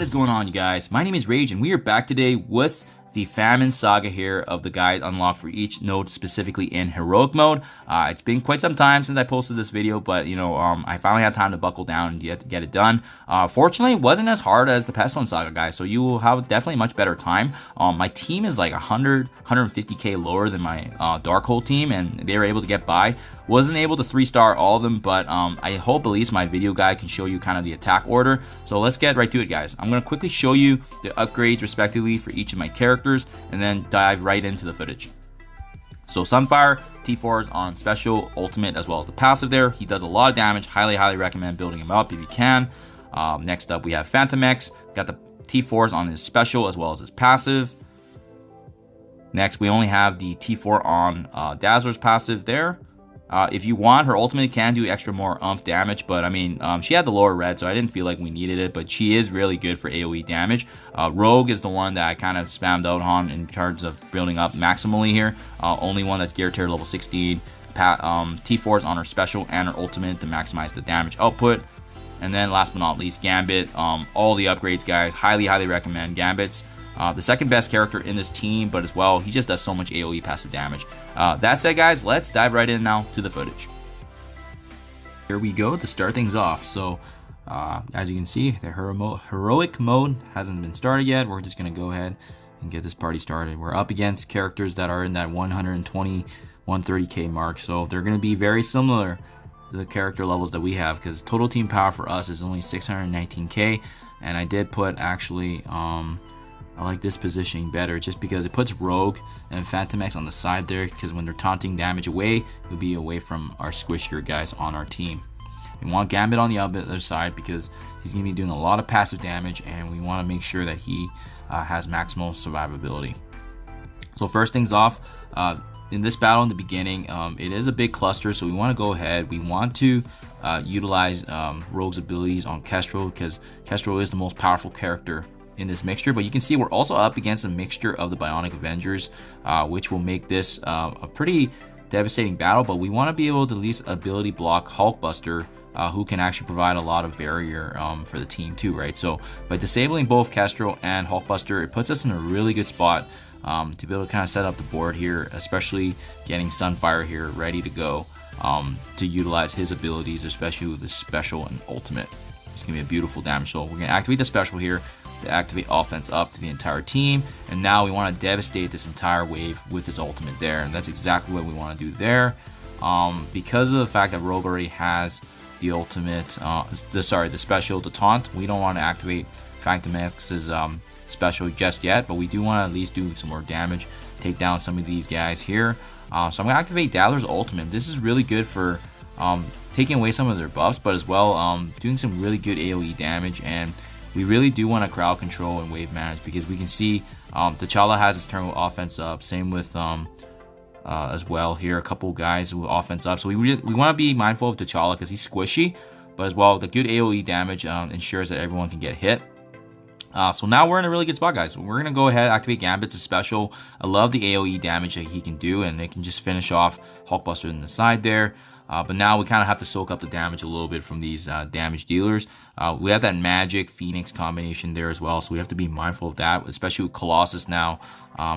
What is going on, you guys? My name is Rage, and we are back today with the Famine Saga here of the guide unlocked for each node, specifically in heroic mode. It's been quite some time since I posted this video, but I finally had time to buckle down and get it done. Fortunately, it wasn't as hard as the Pestilence Saga, guys, so you will have definitely much better time. My team is like 150k lower than my Darkhold team, and they were able to get by. Wasn't able to 3-star all of them, but I hope at least my video guide can show you kind of the attack order. So let's get right to it, guys. I'm going to quickly show you the upgrades respectively for each of my characters, and then dive right into the footage. So Sunfire, T4 is on special, ultimate, as well as the passive there. He does a lot of damage. Highly recommend building him up if you can. Next up, we have Phantom X. Got the T4s on his special as well as his passive. Next, we only have the T4 on Dazzler's passive there. If you want, her ultimate can do extra more damage, but I mean, she had the lower red, so I didn't feel like we needed it, but she is really good for AoE damage. Rogue is the one that I kind of spammed out on in terms of building up maximally here. Only one that's gear tier level 16. T4s on her special and her ultimate to maximize the damage output. And then last but not least, Gambit. All the upgrades, guys. Highly recommend Gambits. The second best character in this team, but as well, he just does so much AoE passive damage. That said, guys, let's dive right in now to the footage. Here we go to start things off. So, as you can see, the heroic mode hasn't been started yet. We're just going to go ahead and get this party started. We're up against characters that are in that 120, 130k mark. So, they're going to be very similar to the character levels that we have, because total team power for us is only 619k. And I did put actually... I like this positioning better just because it puts Rogue and Phantom X on the side there, because when they're taunting damage away, it'll be away from our squishier guys on our team. We want Gambit on the other side because he's going to be doing a lot of passive damage, and we want to make sure that he has maximal survivability. So first things off, in this battle in the beginning, it is a big cluster, so we want to go ahead. We want to utilize Rogue's abilities on Kestrel, because Kestrel is the most powerful character in this mixture, but you can see we're also up against a mixture of the Bionic Avengers, which will make this a pretty devastating battle, but we want to be able to at least ability block Hulkbuster, who can actually provide a lot of barrier for the team too, right? So by disabling both Kestrel and Hulkbuster, it puts us in a really good spot to be able to kind of set up the board here, especially getting Sunfire here ready to go to utilize his abilities, especially with the special and ultimate. It's gonna be a beautiful damage. So we're gonna activate the special here to activate offense up to the entire team, and now we want to devastate this entire wave with his ultimate there, and that's exactly what we want to do there. Because of the fact that Rogue already has the ultimate, the special to taunt, we don't want to activate Phantom X's special just yet, but we do want to at least do some more damage, take down some of these guys here. So I'm going to activate Dazzler's ultimate. This is really good for taking away some of their buffs, but as well doing some really good AoE damage, and we really do want to crowd control and wave manage, because we can see T'Challa has his turn with offense up. Same with as well here, a couple guys with offense up. So we want to be mindful of T'Challa because he's squishy, but as well the good AoE damage ensures that everyone can get hit. So now we're in a really good spot, guys. We're gonna go ahead, activate Gambit's special. I love the AoE damage that he can do, and it can just finish off Hulkbuster in the side there. But now we kind of have to soak up the damage a little bit from these damage dealers. We have that Magic Phoenix combination there as well, so we have to be mindful of that, especially with Colossus now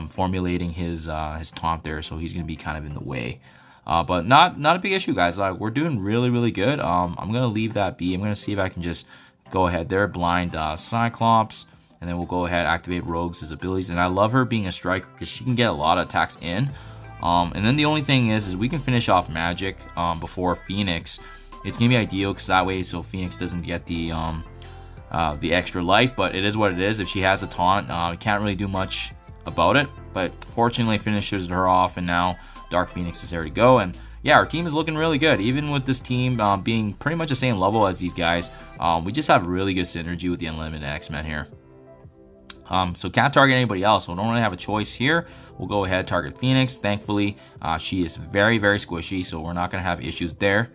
formulating his taunt there, so he's going to be kind of in the way. But not a big issue, guys. We're doing really good. I'm going to leave that be. I'm going to see if I can just go ahead there, blind Cyclops, and then we'll go ahead activate Rogue's abilities. And I love her being a striker because she can get a lot of attacks in. And then the only thing is we can finish off Magic before Phoenix. It's gonna be ideal because that way, so Phoenix doesn't get the extra life. But it is what it is. If she has a taunt, we can't really do much about it. But fortunately, finishes her off, and now Dark Phoenix is there to go. And yeah, our team is looking really good. Even with this team being pretty much the same level as these guys, we just have really good synergy with the Unlimited X-Men here. So can't target anybody else, so don't really have a choice here. We'll go ahead, target Phoenix. Thankfully, she is very squishy, so we're not going to have issues there.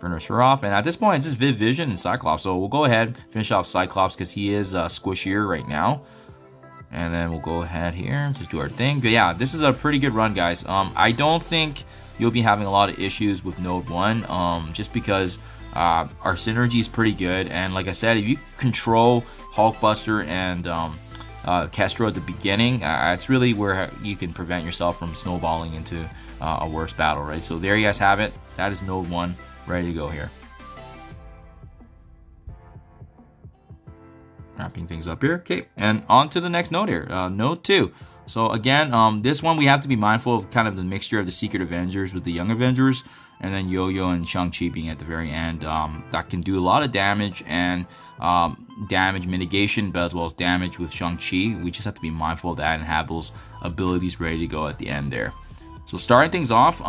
Finish her off, and at this point, it's just Vision and Cyclops, so we'll go ahead, finish off Cyclops, because he is squishier right now. And then we'll go ahead here, just do our thing. But yeah, this is a pretty good run, guys. I don't think you'll be having a lot of issues with Node 1, just because our synergy is pretty good. And like I said, if you control Hulkbuster and Kestra at the beginning, it's really where you can prevent yourself from snowballing into a worse battle, right? So there you guys have it. That is node 1 ready to go here. Wrapping things up here. Okay, and on to the next node here, node 2. So again, this one we have to be mindful of kind of the mixture of the Secret Avengers with the Young Avengers, and then Yo-Yo and Shang-Chi being at the very end. That can do a lot of damage and damage mitigation, but as well as damage with Shang-Chi. We just have to be mindful of that and have those abilities ready to go at the end there. So starting things off,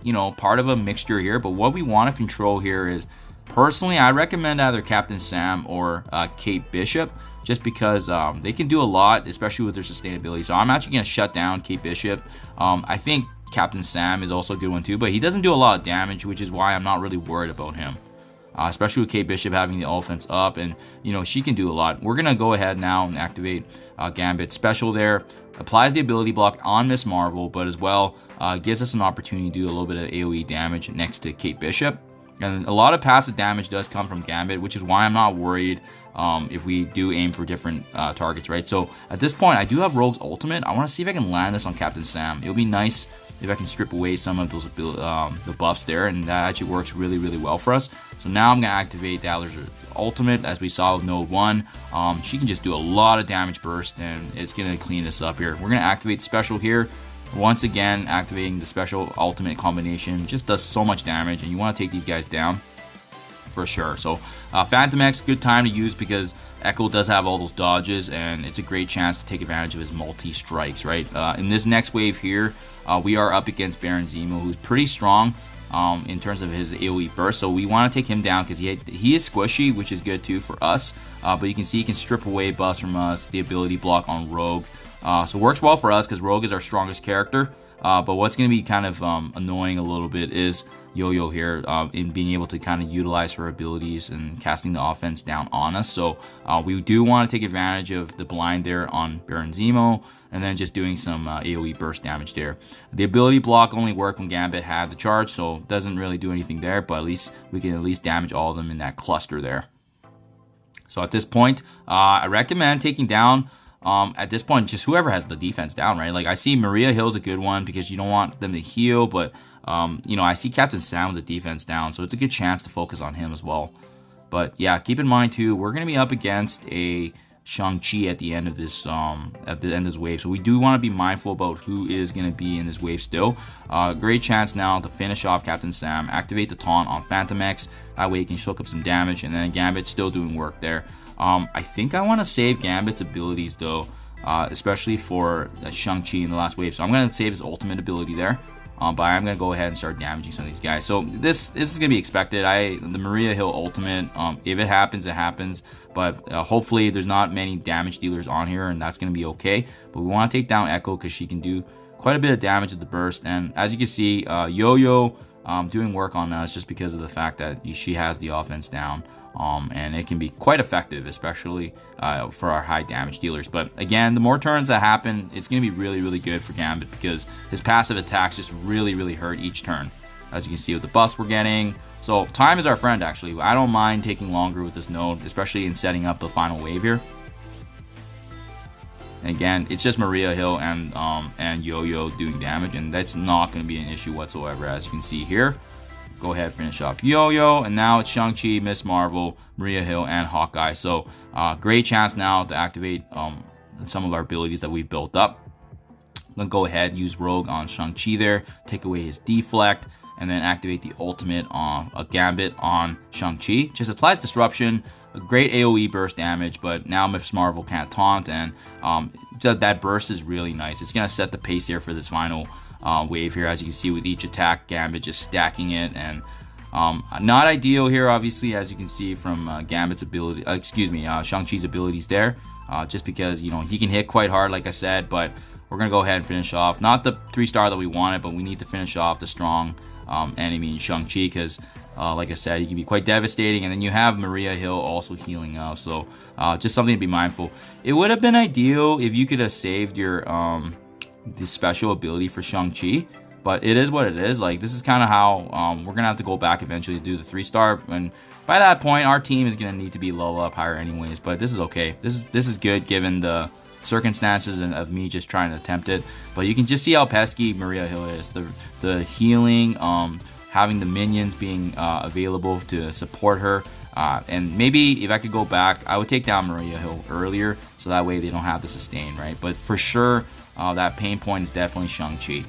you know, part of a mixture here, but what we want to control here is, personally, I recommend either Captain Sam or Kate Bishop, just because they can do a lot, especially with their sustainability. So I'm actually going to shut down Kate Bishop. I think Captain Sam is also a good one too, but he doesn't do a lot of damage, which is why I'm not really worried about him. Especially with Kate Bishop having the offense up, and you know, she can do a lot. We're going to go ahead now and activate Gambit's special there. Applies the ability block on Miss Marvel, but as well gives us an opportunity to do a little bit of AoE damage next to Kate Bishop. And a lot of passive damage does come from Gambit, which is why I'm not worried if we do aim for different targets, right? So at this point, I do have Rogue's ultimate. I want to see if I can land this on Captain Sam. It would be nice if I can strip away some of those the buffs there, and that actually works really, really well for us. So now I'm going to activate Dallar's ultimate, as we saw with node 1. She can just do a lot of damage burst, and it's going to clean this up here. We're going to activate the special here. Once again, activating the special ultimate combination just does so much damage, and you want to take these guys down for sure. So Phantom X, good time to use because Echo does have all those dodges, and it's a great chance to take advantage of his multi-strikes, right? In this next wave here, we are up against Baron Zemo, who's pretty strong in terms of his AoE burst, so we want to take him down because he is squishy, which is good too for us. But you can see he can strip away buffs from us, the ability block on Rogue. So it works well for us because Rogue is our strongest character. But what's going to be kind of annoying a little bit is Yo-Yo here in being able to kind of utilize her abilities and casting the offense down on us. So we do want to take advantage of the blind there on Baron Zemo, and then just doing some AoE burst damage there. The ability block only worked when Gambit had the charge, so it doesn't really do anything there, but at least we can at least damage all of them in that cluster there. So at this point, I recommend taking down at this point, just whoever has the defense down, right? Like I see Maria Hill's a good one because you don't want them to heal, but you know, I see Captain Sam with the defense down, so it's a good chance to focus on him as well. But yeah, keep in mind too, we're gonna be up against a Shang-Chi at the end of this wave, so we do want to be mindful about who is going to be in this wave still. Great chance now to finish off Captain Sam, activate the taunt on Phantom X, that way you can soak up some damage, and then Gambit's still doing work there. I think I want to save Gambit's abilities though, especially for Shang-Chi in the last wave, so I'm going to save his ultimate ability there. But I'm going to go ahead and start damaging some of these guys. So this is going to be expected. The Maria Hill ultimate, if it happens, it happens. But hopefully there's not many damage dealers on here, and that's going to be okay. But we want to take down Echo because she can do quite a bit of damage at the burst. And as you can see, Yo-Yo doing work on us just because of the fact that she has the offense down. And it can be quite effective, especially for our high damage dealers. But again, the more turns that happen, it's going to be really, really good for Gambit because his passive attacks just really, really hurt each turn, as you can see with the buffs we're getting. So time is our friend, actually. I don't mind taking longer with this node, especially in setting up the final wave here. And again, it's just Maria Hill and Yo-Yo doing damage, and that's not going to be an issue whatsoever, as you can see here. Go ahead, finish off Yo-Yo, and now it's Shang-Chi, Miss Marvel, Maria Hill, and Hawkeye. So great chance now to activate some of our abilities that we've built up. Then go ahead, use Rogue on Shang-Chi there, take away his deflect, and then activate the ultimate on a Gambit on Shang-Chi. Just applies disruption, a great AoE burst damage, but now Miss Marvel can't taunt, and that burst is really nice. It's going to set the pace here for this final wave here, as you can see with each attack, Gambit just stacking it, and not ideal here, obviously, as you can see from Gambit's ability, Shang-Chi's abilities there, just because, you know, he can hit quite hard, like I said, but we're going to go ahead and finish off, not the 3-star that we wanted, but we need to finish off the strong enemy in Shang-Chi, because like I said, he can be quite devastating, and then you have Maria Hill also healing up, so just something to be mindful. It would have been ideal if you could have saved your the special ability for Shang-Chi, but it is what it is. Like, this is kind of how we're gonna have to go back eventually to do the 3-star, and by that point our team is gonna need to be level up higher anyways. But this is okay. This is good given the circumstances and of me just trying to attempt it. But you can just see how pesky Maria Hill is. The healing, having the minions being available to support her. And maybe if I could go back, I would take down Maria Hill earlier, so that way they don't have the sustain, right? But for sure, that pain point is definitely Shang-Chi.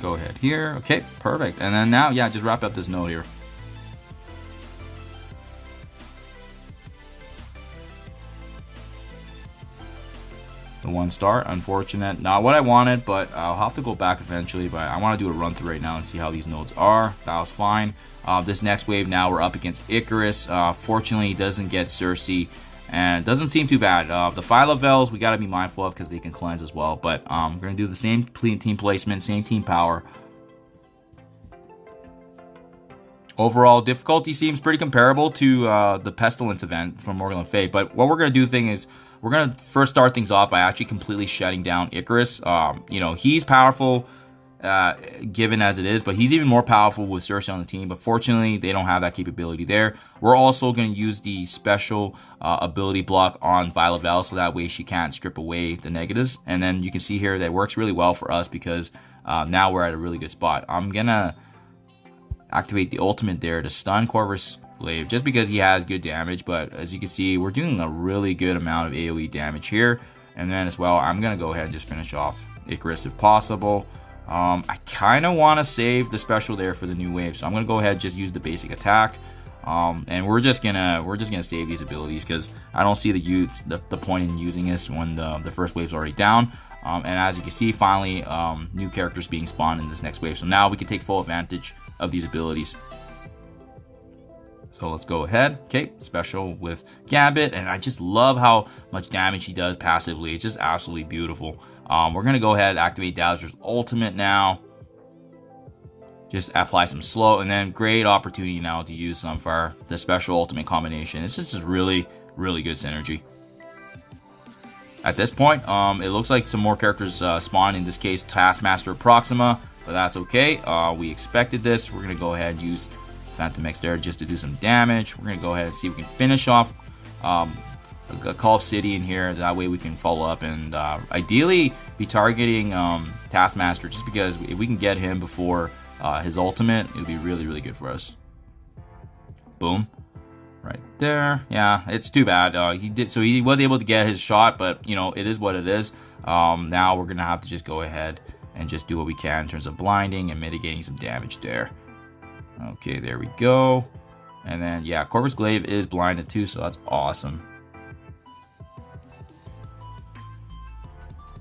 Go ahead here. Okay, perfect. And then now, yeah, just wrap up this note here. The 1-star, unfortunate. Not what I wanted, but I'll have to go back eventually. But I want to do a run through right now and see how these nodes are. That was fine. This next wave now we're up against Icarus. Fortunately, he doesn't get Cersei, and it doesn't seem too bad. The Phyla-Vels we got to be mindful of because they can cleanse as well. But we're gonna do the same team placement, same team power. Overall difficulty seems pretty comparable to the Pestilence event from Morgan Le Fay. But what we're gonna do is we're gonna first start things off by actually completely shutting down Icarus. You know, he's powerful given as it is, but he's even more powerful with Cersei on the team. But fortunately, they don't have that capability there. We're also going to use the special ability block on Phyla-Vel, so that way she can't strip away the negatives. And then you can see here that it works really well for us because now we're at a really good spot. I'm gonna activate the ultimate there to stun Corvus Glaive just because he has good damage. But as you can see, we're doing a really good amount of AoE damage here. And then as well, I'm gonna go ahead and just finish off Icarus if possible. I kind of want to save the special there for the new wave, so I'm gonna go ahead and just use the basic attack, and we're just gonna save these abilities because I don't see the point in using this when the first wave's already down. And as you can see, finally new characters being spawned in this next wave, so now we can take full advantage of these abilities. So let's go ahead. Okay, special with Gambit, and I just love how much damage he does passively. It's just absolutely beautiful. We're gonna go ahead and activate Dazzler's ultimate now. Just apply some slow, and then great opportunity now to use Sunfire, the special ultimate combination. It's just really, really good synergy. At this point, it looks like some more characters spawn. In this case, Taskmaster Proxima, but that's okay. We expected this. We're gonna go ahead and use Phantom X there just to do some damage. We're gonna go ahead and see if we can finish off a Call of City in here. That way we can follow up and ideally be targeting Taskmaster, just because if we can get him before his ultimate, it would be really, really good for us. Boom. Right there. Yeah, it's too bad. He was able to get his shot, but you know, it is what it is. Now we're gonna have to just go ahead and just do what we can in terms of blinding and mitigating some damage there. Okay, there we go. And then yeah, Corvus Glaive is blinded too, so that's awesome.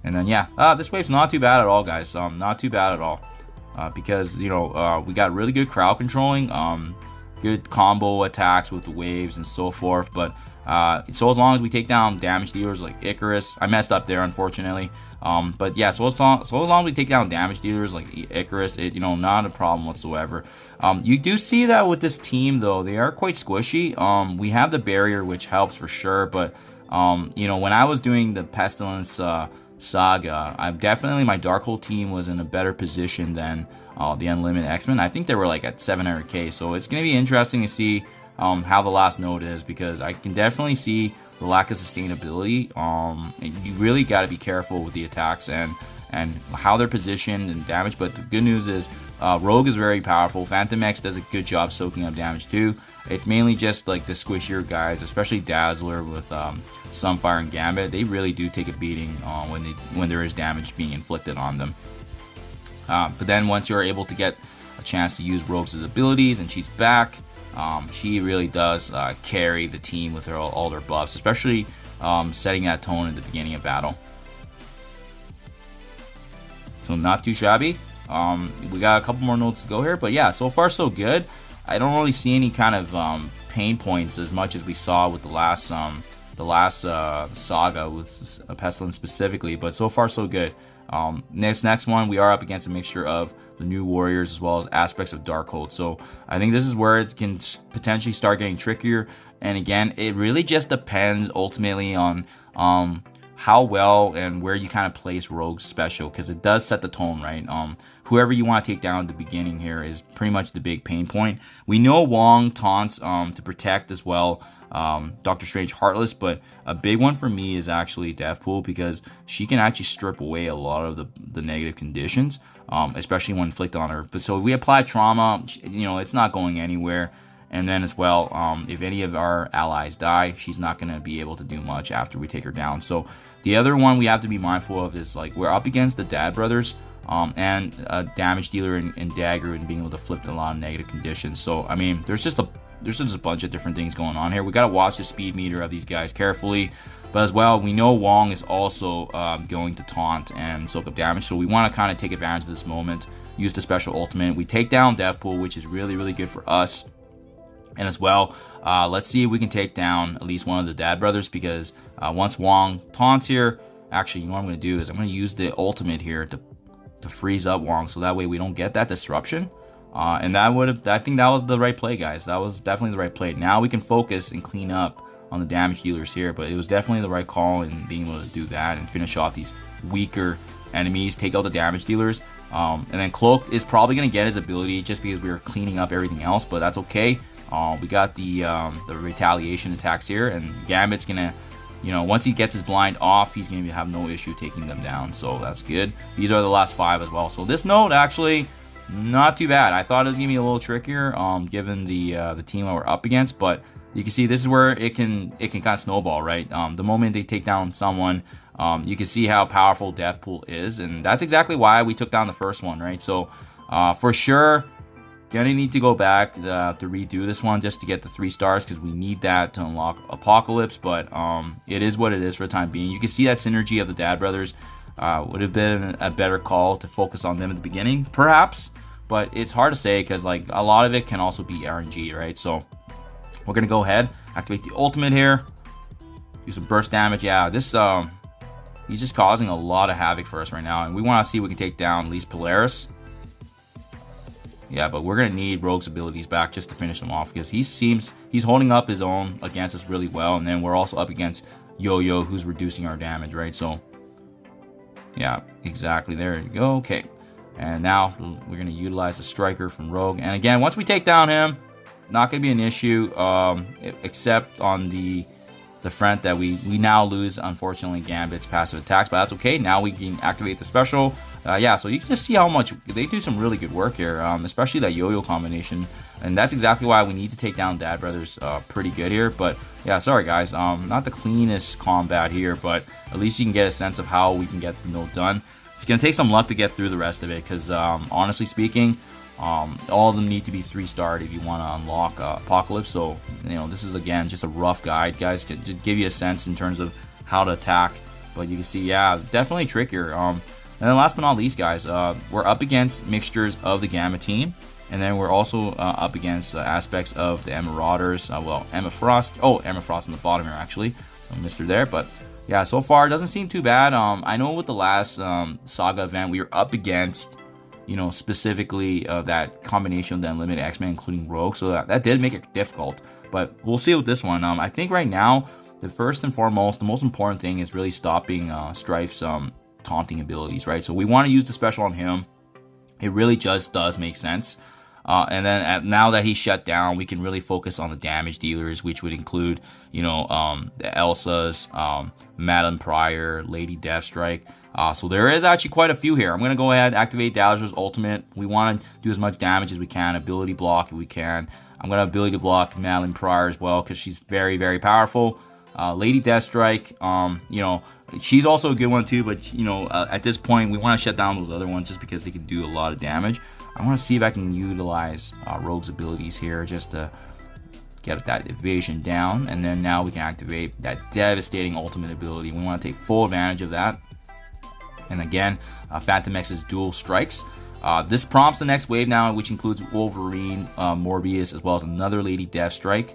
And then yeah, this wave's not too bad at all, guys. Not too bad at all, because you know we got really good crowd controlling, good combo attacks with the waves and so forth. But so as long as we take down damage dealers like Icarus, I messed up there unfortunately. But yeah, so as long as we take down damage dealers like Icarus, you know, not a problem whatsoever. You do see that with this team though, they are quite squishy. We have the barrier, which helps for sure, but you know, when I was doing the Pestilence Saga, my Darkhold team was in a better position than the Unlimited X-Men. I think they were like at 700k, so it's going to be interesting to see how the last node is, because I can definitely see the lack of sustainability. You really got to be careful with the attacks and how they're positioned and damage. But the good news is Rogue is very powerful. Phantom X does a good job soaking up damage too. It's mainly just like the squishier guys, especially Dazzler with Sunfire and Gambit. They really do take a beating when there is damage being inflicted on them. But then once you're able to get a chance to use Rogue's abilities and she's back, she really does carry the team with all their buffs, especially setting that tone at the beginning of battle. So not too shabby. We got a couple more notes to go here, but yeah, so far so good. I don't really see any kind of pain points as much as we saw with the last saga with Pestilence specifically, but so far so good. Next one, we are up against a mixture of the new warriors as well as aspects of Darkhold. So I think this is where it can potentially start getting trickier. And again, it really just depends ultimately on how well and where you kind of place Rogue's special, because it does set the tone, right? Whoever you want to take down at the beginning here is pretty much the big pain point. We know Wong taunts to protect as well Doctor Strange Heartless, but a big one for me is actually Deathpool, because she can actually strip away a lot of the negative conditions, especially when inflicted on her. But so if we apply trauma, you know, it's not going anywhere. And then as well, if any of our allies die, she's not going to be able to do much after we take her down. So the other one we have to be mindful of is, like, we're up against the Dad Brothers and a damage dealer and Dagger, and being able to flip a lot of negative conditions. So, I mean, there's just a bunch of different things going on here. We got to watch the speed meter of these guys carefully. But as well, we know Wong is also going to taunt and soak up damage. So we want to kind of take advantage of this moment, use the special ultimate. We take down Deathpool, which is really, really good for us. And as well, let's see if we can take down at least one of the Dad Brothers, because once Wong taunts here, actually, you know what I'm going to do is I'm going to use the ultimate here to freeze up Wong, so that way we don't get that disruption. And I think that was the right play, guys. That was definitely the right play. Now we can focus and clean up on the damage dealers here, but it was definitely the right call in being able to do that and finish off these weaker enemies, take out the damage dealers. And then Cloak is probably going to get his ability just because we were cleaning up everything else, but that's okay. We got the retaliation attacks here, and Gambit's gonna, you know, once he gets his blind off, he's gonna have no issue taking them down. So that's good. These are the last 5 as well. So this node actually not too bad. I thought it was gonna be a little trickier, given the team that we're up against, but you can see this is where it can kind of snowball, right? The moment they take down someone, you can see how powerful Deathpool is, and that's exactly why we took down the first one, right? So for sure, gonna need to go back to redo this one just to get the 3 stars, because we need that to unlock Apocalypse. But it is what it is for the time being. You can see that synergy of the Dad Brothers would have been a better call to focus on them at the beginning, perhaps, but it's hard to say, because like a lot of it can also be RNG, right? So we're gonna go ahead, activate the ultimate here, do some burst damage. Yeah, this he's just causing a lot of havoc for us right now, and we want to see if we can take down at least Polaris. Yeah, but we're going to need Rogue's abilities back just to finish him off, because he's holding up his own against us really well. And then we're also up against Yo-Yo, who's reducing our damage, right? So, yeah, exactly. There you go. Okay. And now we're going to utilize the Striker from Rogue. And again, once we take down him, not going to be an issue, except on the front that we now lose, unfortunately, Gambit's passive attacks. But that's okay. Now we can activate the special. Yeah, so you can just see how much they do some really good work here, especially that Yo-Yo combination, and that's exactly why we need to take down Dad Brothers pretty good here. But yeah, sorry guys, not the cleanest combat here, but at least you can get a sense of how we can get the node done. It's gonna take some luck to get through the rest of it, because honestly speaking, all of them need to be 3-starred if you want to unlock Apocalypse. So you know, this is again just a rough guide, guys, to give you a sense in terms of how to attack. But you can see, yeah, definitely trickier. And then last but not least, guys, we're up against mixtures of the Gamma team. And then we're also up against aspects of the Emma Marauders. Well, Emma Frost. Oh, Emma Frost on the bottom here, actually. So I missed her there. But yeah, so far, it doesn't seem too bad. I know with the last Saga event, we were up against, you know, specifically that combination of the Unlimited X-Men, including Rogue. So that did make it difficult. But we'll see with this one. I think right now, the first and foremost, the most important thing is really stopping Strife's taunting abilities, right? So we want to use the special on him. It really just does make sense. And then now that he's shut down, we can really focus on the damage dealers, which would include, you know, the Elsas, Madeline Pryor, Lady Deathstrike. So there is actually quite a few here. I'm going to go ahead, activate Dazzler's ultimate. We want to do as much damage as we can, ability block if we can. I'm going to ability block Madeline Pryor as well, because she's very, very powerful. Lady Deathstrike, you know, she's also a good one too, but you know, at this point we want to shut down those other ones just because they can do a lot of damage. I want to see if I can utilize Rogue's abilities here just to get that evasion down, and then now we can activate that devastating ultimate ability. We want to take full advantage of that. And again, Phantom X's dual strikes. This prompts the next wave now, which includes Wolverine, Morbius, as well as another Lady Deathstrike.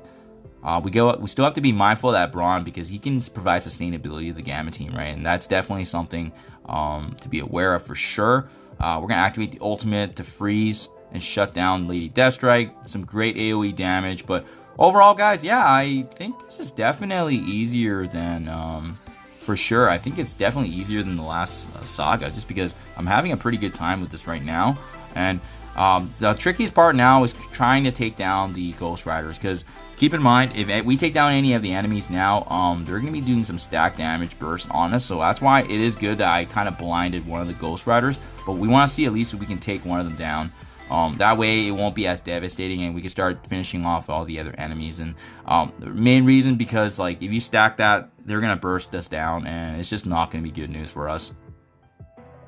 We still have to be mindful of that Brawn, because he can provide sustainability to the Gamma team, right? And that's definitely something to be aware of for sure. We're going to activate the ultimate to freeze and shut down Lady Deathstrike. Some great AoE damage, but overall, guys, yeah, I think this is definitely easier than for sure. I think it's definitely easier than the last saga, just because I'm having a pretty good time with this right now. And the trickiest part now is trying to take down the Ghost Riders, because keep in mind, if we take down any of the enemies now, they're going to be doing some stack damage burst on us. So that's why it is good that I kind of blinded one of the Ghost Riders. But we want to see at least if we can take one of them down. That way it won't be as devastating, and we can start finishing off all the other enemies. And the main reason, because like if you stack that, they're going to burst us down, and it's just not going to be good news for us.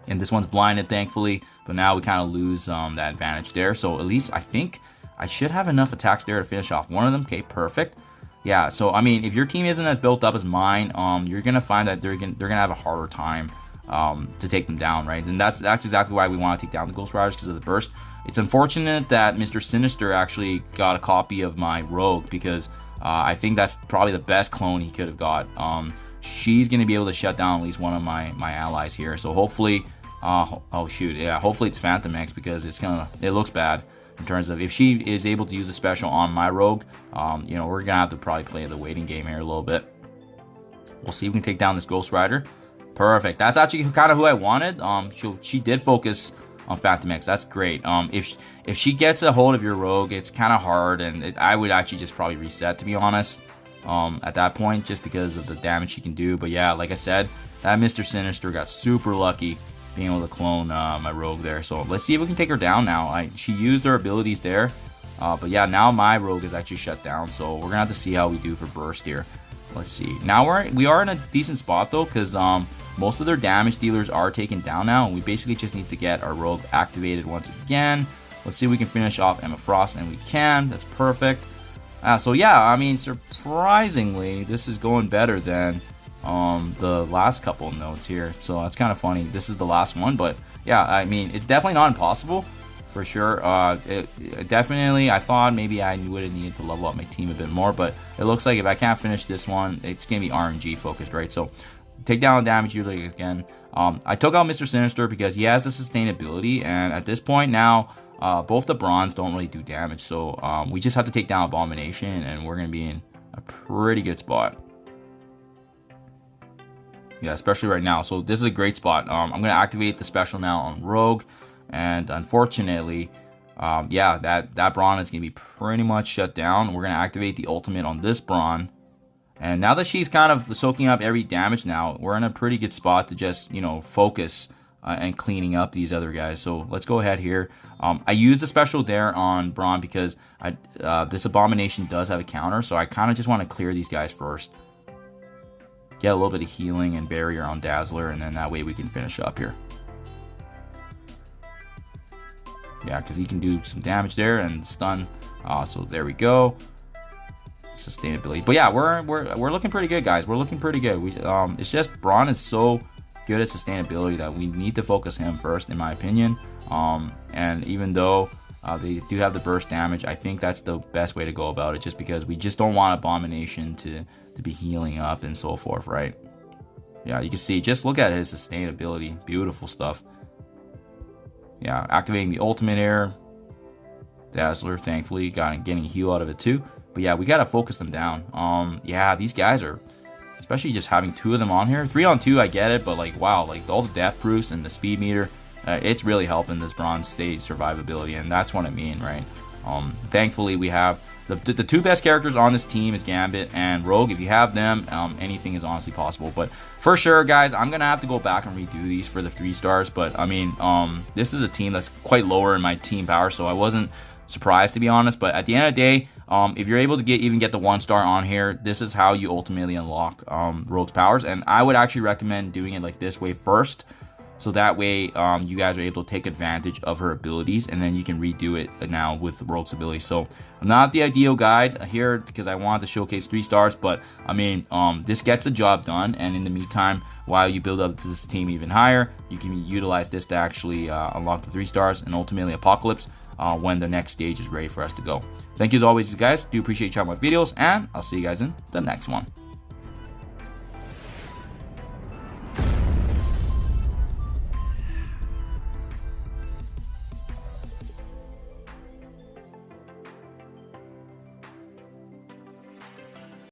And this one's blinded, thankfully, but now we kind of lose that advantage there. So at least I think I should have enough attacks there to finish off one of them. Okay, perfect. Yeah, so I mean, if your team isn't as built up as mine, you're gonna find that they're gonna have a harder time to take them down, right? And that's exactly why we want to take down the Ghost Riders, because of the burst. It's unfortunate that Mr. Sinister actually got a copy of my Rogue, because I think that's probably the best clone he could have got. She's gonna be able to shut down at least one of my allies here. So hopefully. Oh shoot, yeah, hopefully it's Phantom X, because it looks bad in terms of if she is able to use a special on my Rogue. You know, we're gonna have to probably play the waiting game here a little bit. We'll see if we can take down this Ghost Rider. Perfect. That's actually kind of who I wanted. She did focus on Phantom X. That's great. If she gets a hold of your Rogue, it's kind of hard, and I would actually just probably reset, to be honest, at that point, just because of the damage she can do. But yeah, like I said, that Mr. Sinister got super lucky being able to clone my Rogue there. So let's see if we can take her down now. She used her abilities there, but yeah, now my Rogue is actually shut down, so we're gonna have to see how we do for burst here. Let's see. Now we are in a decent spot though, because most of their damage dealers are taken down now, and we basically just need to get our Rogue activated once again. Let's see if we can finish off Emma Frost, and we can. That's perfect. So yeah, I mean, surprisingly, this is going better than the last couple notes here, so that's kind of funny. This is the last one, but yeah, I mean, it's definitely not impossible for sure. Definitely, I thought maybe I would have needed to level up my team a bit more, but it looks like if I can't finish this one, it's gonna be RNG focused, right? So take down damage usually again. I took out Mr. Sinister because he has the sustainability, and at this point now, both the bronze don't really do damage, so we just have to take down Abomination, and we're gonna be in a pretty good spot. Yeah, especially right now. So this is a great spot. I'm going to activate the special now on Rogue. And unfortunately, yeah, that Brawn is going to be pretty much shut down. We're going to activate the ultimate on this Brawn. And now that she's kind of soaking up every damage now, we're in a pretty good spot to just, you know, focus and cleaning up these other guys. So let's go ahead here. I used the special there on Brawn because this Abomination does have a counter. So I kind of just want to clear these guys first. Get a little bit of healing and barrier on Dazzler, and then that way we can finish up here. Yeah, because he can do some damage there and stun. So there we go. Sustainability. But yeah, we're looking pretty good, guys. We're looking pretty good. It's just Brawn is so good at sustainability that we need to focus him first, in my opinion. And even though they do have the burst damage, I think that's the best way to go about it, just because we just don't want Abomination to be healing up and so forth, right? Yeah, you can see, just look at his sustainability. Beautiful stuff. Yeah, activating the ultimate here. Dazzler, thankfully, getting a heal out of it too. But yeah, we gotta focus them down. Yeah, these guys are, especially just having two of them on here. 3-on-2, I get it, but like, wow, like all the death proofs and the speed meter, it's really helping this bronze state survivability, and that's what I mean, right? Thankfully, we have the two best characters on this team is Gambit and Rogue. If you have them, anything is honestly possible. But for sure, guys, I'm gonna have to go back and redo these for the 3 stars. But I mean, this is a team that's quite lower in my team power, so I wasn't surprised, to be honest. But at the end of the day, if you're able to even get the 1-star on here, this is how you ultimately unlock Rogue's powers. And I would actually recommend doing it like this way first, so that way you guys are able to take advantage of her abilities, and then you can redo it now with Rogue's ability. So not the ideal guide here, because I wanted to showcase 3 stars, but I mean, this gets the job done. And in the meantime, while you build up this team even higher, you can utilize this to actually unlock the 3 stars and ultimately Apocalypse when the next stage is ready for us to go. Thank you as always, guys. Do appreciate you checking out my videos, and I'll see you guys in the next one.